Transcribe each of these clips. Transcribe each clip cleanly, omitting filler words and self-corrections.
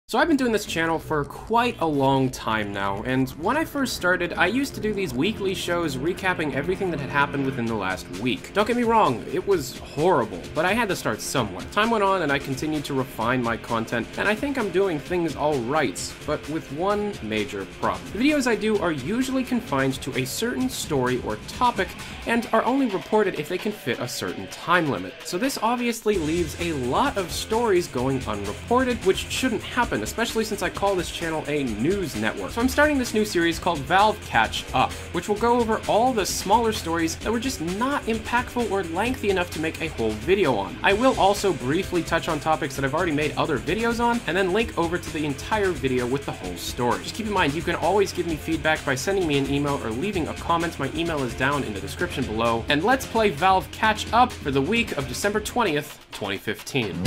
So I've been doing this channel for quite a long time now, and when I first started, I used to do these weekly shows recapping everything that had happened within the last week. Don't get me wrong, it was horrible, but I had to start somewhere. Time went on and I continued to refine my content, and I think I'm doing things alright, but with one major problem. The videos I do are usually confined to a certain story or topic, and are only reported if they can fit a certain time limit. So this obviously leaves a lot of stories going unreported, which shouldn't happen, especially since I call this channel a news network. So I'm starting this new series called Valve Catch Up, which will go over all the smaller stories that were just not impactful or lengthy enough to make a whole video on. I will also briefly touch on topics that I've already made other videos on, and then link over to the entire video with the whole story. Just keep in mind, you can always give me feedback by sending me an email or leaving a comment. My email is down in the description below. And let's play Valve Catch Up for the week of December 20th, 2015.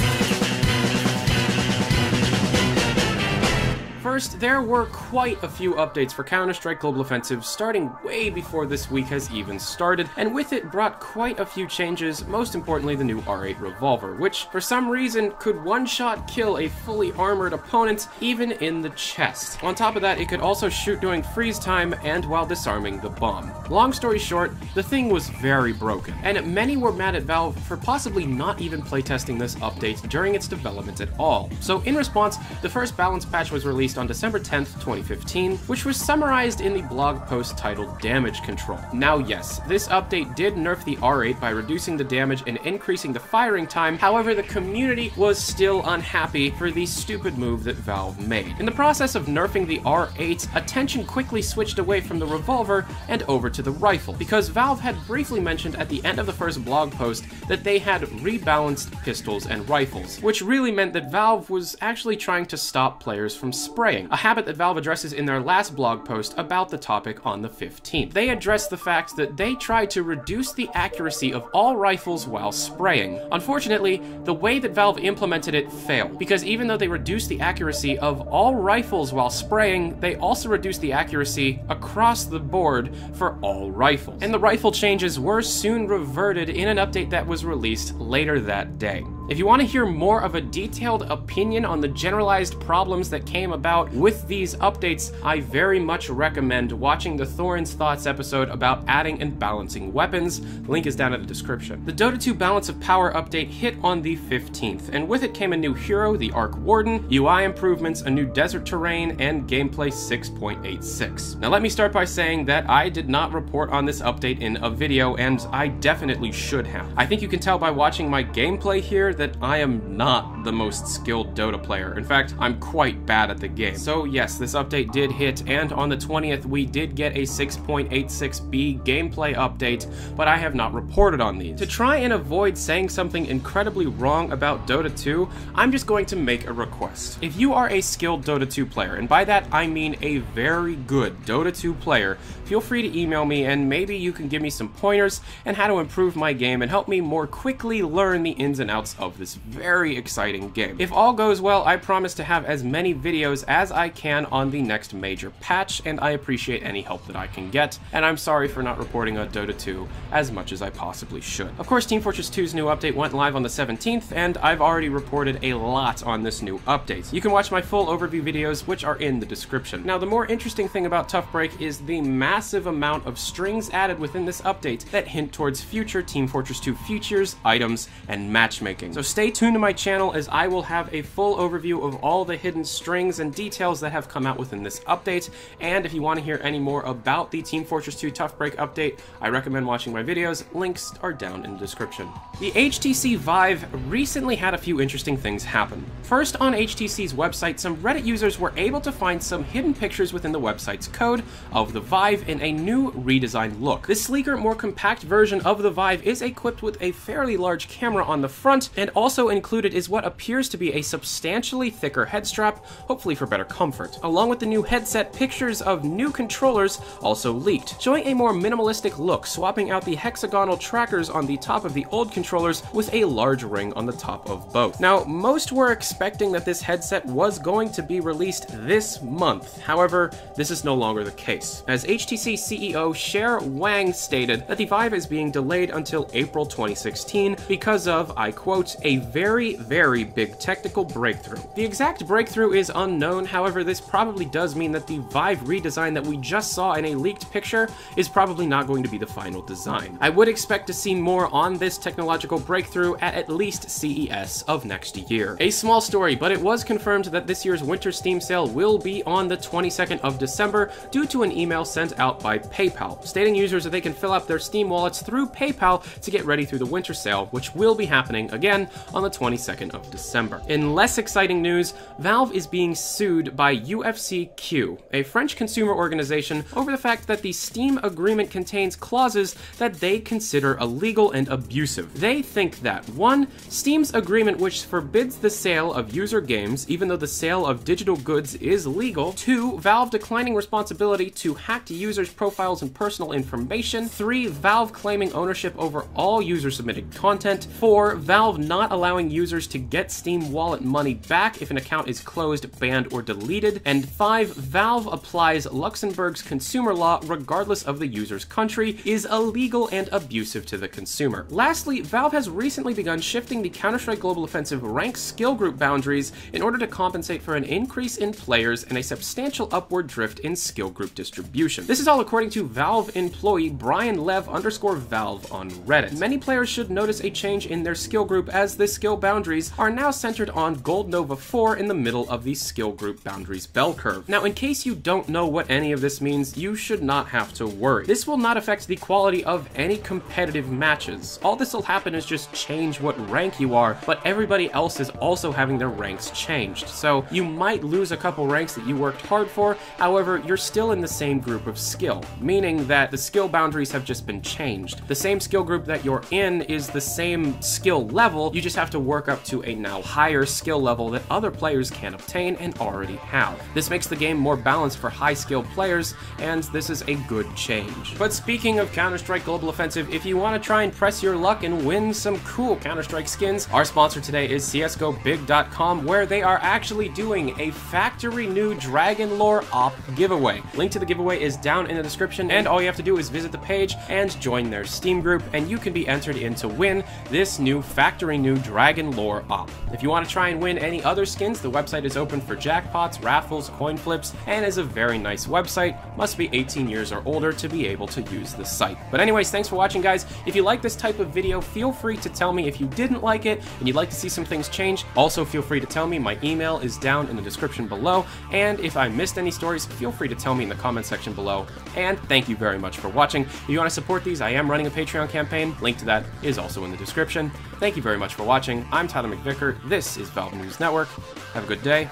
First, there were quite a few updates for Counter-Strike Global Offensive starting way before this week has even started, and with it brought quite a few changes, most importantly the new R8 revolver, which for some reason could one-shot kill a fully armored opponent even in the chest. On top of that, it could also shoot during freeze time and while disarming the bomb. Long story short, the thing was very broken, and many were mad at Valve for possibly not even playtesting this update during its development at all. So in response, the first balance patch was released on December 10th, 2015, which was summarized in the blog post titled Damage Control. Now yes, this update did nerf the R8 by reducing the damage and increasing the firing time, however the community was still unhappy for the stupid move that Valve made. In the process of nerfing the R8, attention quickly switched away from the revolver and over to the rifle, because Valve had briefly mentioned at the end of the first blog post that they had rebalanced pistols and rifles, which really meant that Valve was actually trying to stop players from spraying, a habit that Valve addresses in their last blog post about the topic on the 15th. They address the fact that they tried to reduce the accuracy of all rifles while spraying. Unfortunately, the way that Valve implemented it failed, because even though they reduced the accuracy of all rifles while spraying, they also reduced the accuracy across the board for all rifles. And the rifle changes were soon reverted in an update that was released later that day. If you want to hear more of a detailed opinion on the generalized problems that came about with these updates, I very much recommend watching the Thorin's Thoughts episode about adding and balancing weapons. The link is down in the description. The Dota 2 Balance of Power update hit on the 15th, and with it came a new hero, the Arc Warden, UI improvements, a new desert terrain, and gameplay 6.86. Now let me start by saying that I did not report on this update in a video, and I definitely should have. I think you can tell by watching my gameplay here that I am not the most skilled Dota player. In fact, I'm quite bad at the game. So yes, this update did hit, and on the 20th we did get a 6.86b gameplay update, but I have not reported on these. To try and avoid saying something incredibly wrong about Dota 2, I'm just going to make a request. If you are a skilled Dota 2 player, and by that I mean a very good Dota 2 player, feel free to email me and maybe you can give me some pointers on how to improve my game and help me more quickly learn the ins and outs of this very exciting game. If all goes well, I promise to have as many videos as I can on the next major patch, and I appreciate any help that I can get, and I'm sorry for not reporting on Dota 2 as much as I possibly should. Of course, Team Fortress 2's new update went live on the 17th, and I've already reported a lot on this new update. You can watch my full overview videos, which are in the description. Now, the more interesting thing about Tough Break is the massive amount of strings added within this update that hint towards future Team Fortress 2 features, items, and matchmaking. So stay tuned to my channel as I will have a full overview of all the hidden strings and details that have come out within this update, and if you want to hear any more about the Team Fortress 2 Tough Break update, I recommend watching my videos. Links are down in the description. The HTC Vive recently had a few interesting things happen. First, on HTC's website, some Reddit users were able to find some hidden pictures within the website's code of the Vive in a new redesigned look. This sleeker, more compact version of the Vive is equipped with a fairly large camera on the front, and also included is what appears to be a substantially thicker head strap, hopefully for better comfort. Along with the new headset, pictures of new controllers also leaked, showing a more minimalistic look, swapping out the hexagonal trackers on the top of the old controllers with a large ring on the top of both. Now, most were expecting that this headset was going to be released this month. However, this is no longer the case, as HTC CEO Cher Wang stated that the Vive is being delayed until April 2016 because of, I quote, quote, a very, very big technical breakthrough. The exact breakthrough is unknown, however, this probably does mean that the Vive redesign that we just saw in a leaked picture is probably not going to be the final design. I would expect to see more on this technological breakthrough at least CES of next year. A small story, but it was confirmed that this year's winter Steam sale will be on the 22nd of December due to an email sent out by PayPal, stating users that they can fill up their Steam wallets through PayPal to get ready through the winter sale, which will be happening again on the 22nd of December. In less exciting news, Valve is being sued by UFCQ, a French consumer organization, over the fact that the Steam agreement contains clauses that they consider illegal and abusive. They think that 1. Steam's agreement which forbids the sale of user games, even though the sale of digital goods is legal. 2. Valve declining responsibility to hacked users' profiles and personal information. 3. Valve claiming ownership over all user-submitted content. 4. Valve not allowing users to get Steam wallet money back if an account is closed, banned, or deleted. And 5. Valve applies Luxembourg's consumer law regardless of the user's country, is illegal and abusive to the consumer. Lastly, Valve has recently begun shifting the Counter-Strike Global Offensive rank skill group boundaries in order to compensate for an increase in players and a substantial upward drift in skill group distribution. This is all according to Valve employee Brian Lev_Valve on Reddit. Many players should notice a change in their skill group as the skill boundaries are now centered on Gold Nova 4 in the middle of the skill group boundaries bell curve. Now, in case you don't know what any of this means, you should not have to worry. This will not affect the quality of any competitive matches. All this will happen is just change what rank you are, but everybody else is also having their ranks changed. So you might lose a couple ranks that you worked hard for, however, you're still in the same group of skill, meaning that the skill boundaries have just been changed. The same skill group that you're in is the same skill level, you just have to work up to a now higher skill level that other players can obtain and already have. This makes the game more balanced for high-skilled players, and this is a good change. But speaking of Counter-Strike Global Offensive, if you want to try and press your luck and win some cool Counter-Strike skins, our sponsor today is CSGOBig.com, where they are actually doing a factory new Dragon Lore op giveaway. Link to the giveaway is down in the description, and all you have to do is visit the page and join their Steam group, and you can be entered in to win this new factory new Dragon Lore op. If you want to try and win any other skins, the website is open for jackpots, raffles, coin flips, and is a very nice website. Must be 18 years or older to be able to use the site. But anyways, thanks for watching, guys. If you like this type of video, feel free to tell me if you didn't like it and you'd like to see some things change. Also, feel free to tell me. My email is down in the description below, and if I missed any stories, feel free to tell me in the comment section below. And thank you very much for watching. If you want to support these, I am running a Patreon campaign. Link to that is also in the description. Thank you very much for watching. I'm Tyler McVicker. This is Valve News Network. Have a good day.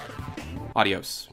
Adios.